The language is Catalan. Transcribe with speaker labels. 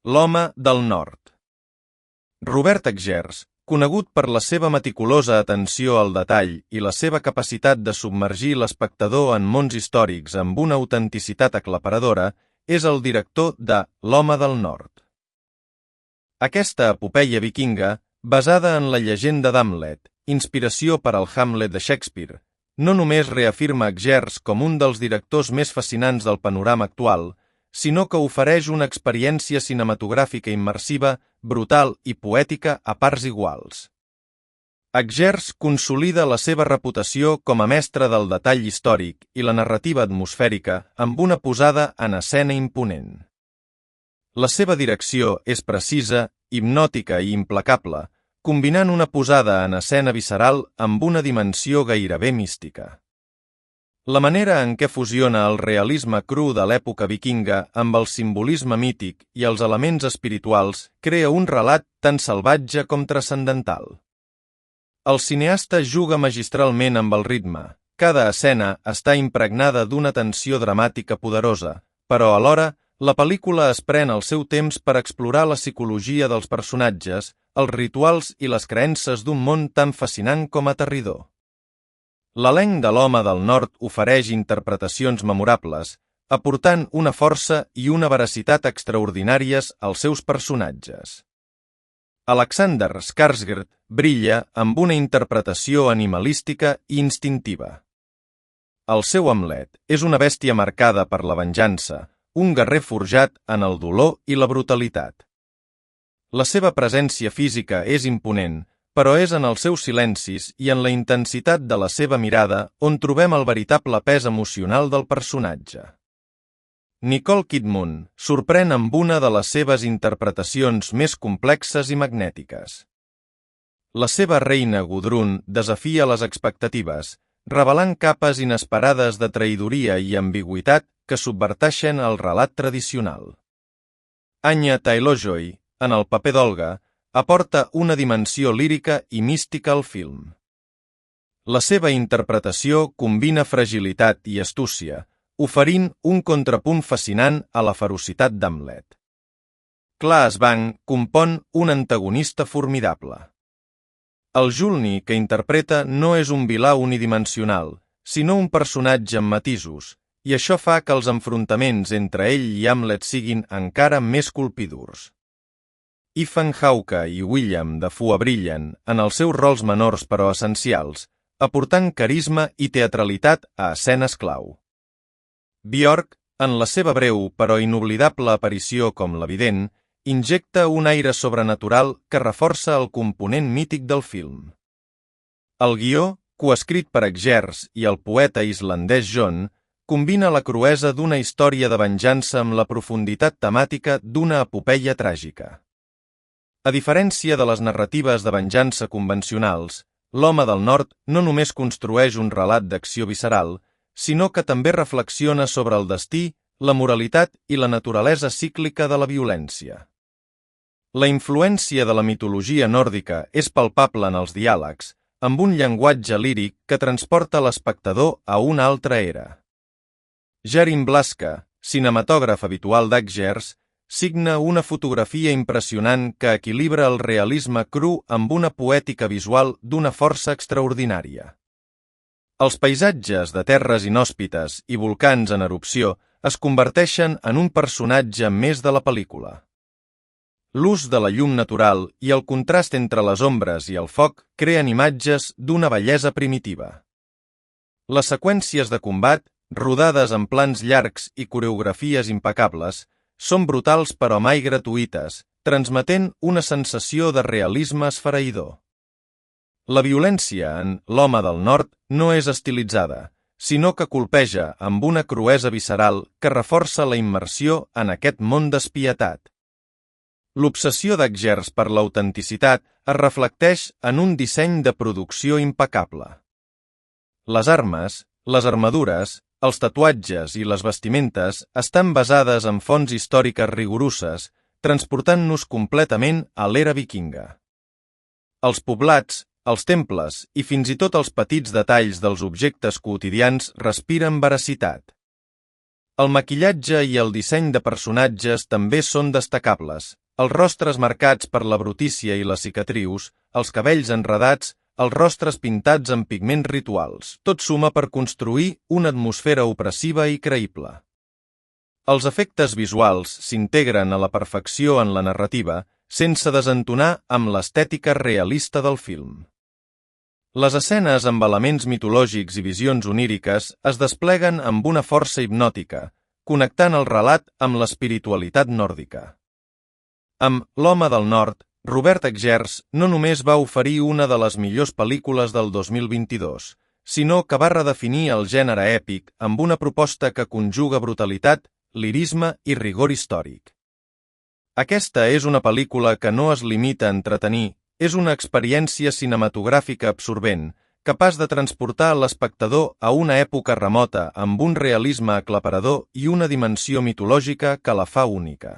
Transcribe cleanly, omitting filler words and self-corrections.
Speaker 1: L'home del nord. Robert Eggers, conegut per la seva meticulosa atenció al detall i la seva capacitat de submergir l'espectador en mons històrics amb una autenticitat aclaparadora, és el director de L'home del nord. Aquesta epopeia vikinga, basada en la llegenda d'Hamlet, inspiració per al Hamlet de Shakespeare, no només reafirma Eggers com un dels directors més fascinants del panorama actual, sinó que ofereix una experiència cinematogràfica immersiva, brutal i poètica a parts iguals. Eggers consolida la seva reputació com a mestre del detall històric i la narrativa atmosfèrica amb una posada en escena imponent. La seva direcció és precisa, hipnòtica i implacable, combinant una posada en escena visceral amb una dimensió gairebé mística. La manera en què fusiona el realisme cru de l'època vikinga amb el simbolisme mític i els elements espirituals crea un relat tan salvatge com transcendental. El cineasta juga magistralment amb el ritme. Cada escena està impregnada d'una tensió dramàtica poderosa, però alhora la pel·lícula es pren el seu temps per explorar la psicologia dels personatges, els rituals i les creences d'un món tan fascinant com aterridor. L'elenc de L'home del nord ofereix interpretacions memorables, aportant una força i una veracitat extraordinàries als seus personatges. Alexander Skarsgård brilla amb una interpretació animalística i instintiva. El seu Hamlet és una bèstia marcada per la venjança, un guerrer forjat en el dolor i la brutalitat. La seva presència física és imponent, però és en els seus silencis i en la intensitat de la seva mirada on trobem el veritable pes emocional del personatge. Nicole Kidman sorprèn amb una de les seves interpretacions més complexes i magnètiques. La seva reina Gudrun desafia les expectatives, revelant capes inesperades de traïdoria i ambigüitat que subverteixen el relat tradicional. Anya Taylor-Joy, en el paper d'Olga, aporta una dimensió lírica i mística al film. La seva interpretació combina fragilitat i astúcia, oferint un contrapunt fascinant a la ferocitat d'Hamlet. Claes Bang compon un antagonista formidable. El Mjolnir que interpreta no és un vilà unidimensional, sinó un personatge amb matisos, i això fa que els enfrontaments entre ell i Hamlet siguin encara més colpidors. Ethan Hawke i William Dafoe brillen en els seus rols menors però essencials, aportant carisma i teatralitat a escenes clau. Björk, en la seva breu però inoblidable aparició com la vident, injecta un aire sobrenatural que reforça el component mític del film. El guió, coescrit per Eggers i el poeta islandès John, combina la cruesa d'una història de venjança amb la profunditat temàtica d'una epopeia tràgica. A diferència de les narratives de venjança convencionals, L'home del nord no només construeix un relat d'acció visceral, sinó que també reflexiona sobre el destí, la moralitat i la naturalesa cíclica de la violència. La influència de la mitologia nòrdica és palpable en els diàlegs, amb un llenguatge líric que transporta l'espectador a una altra era. Jerim Blaska, cinematògraf habitual d'Eggers, signa una fotografia impressionant que equilibra el realisme cru amb una poètica visual d'una força extraordinària. Els paisatges de terres inhòspites i volcans en erupció es converteixen en un personatge més de la pel·lícula. L'ús de la llum natural i el contrast entre les ombres i el foc creen imatges d'una bellesa primitiva. Les seqüències de combat, rodades en plans llargs i coreografies impecables, són brutals però mai gratuïtes, transmetent una sensació de realisme esfereïdor. La violència en L'home del nord no és estilitzada, sinó que colpeja amb una cruesa visceral que reforça la immersió en aquest món despietat. L'obsessió d'Eggers per l'autenticitat es reflecteix en un disseny de producció impecable. Les armes, les armadures, els tatuatges i les vestimentes estan basades en fonts històriques rigoroses, transportant-nos completament a l'era vikinga. Els poblats, els temples i fins i tot els petits detalls dels objectes quotidians respiren veracitat. El maquillatge i el disseny de personatges també són destacables. Els rostres marcats per la brutícia i les cicatrius, els cabells enredats, els rostres pintats amb pigments rituals. Tot suma per construir una atmosfera opressiva i creïble. Els efectes visuals s'integren a la perfecció en la narrativa, sense desentonar amb l'estètica realista del film. Les escenes amb elements mitològics i visions oníriques es despleguen amb una força hipnòtica, connectant el relat amb l'espiritualitat nòrdica. Amb L'home del nord, Robert Eggers no només va oferir una de les millors pel·lícules del 2022, sinó que va redefinir el gènere èpic amb una proposta que conjuga brutalitat, lirisme i rigor històric. Aquesta és una pel·lícula que no es limita a entretenir, és una experiència cinematogràfica absorbent, capaç de transportar l'espectador a una època remota amb un realisme aclaparador i una dimensió mitològica que la fa única.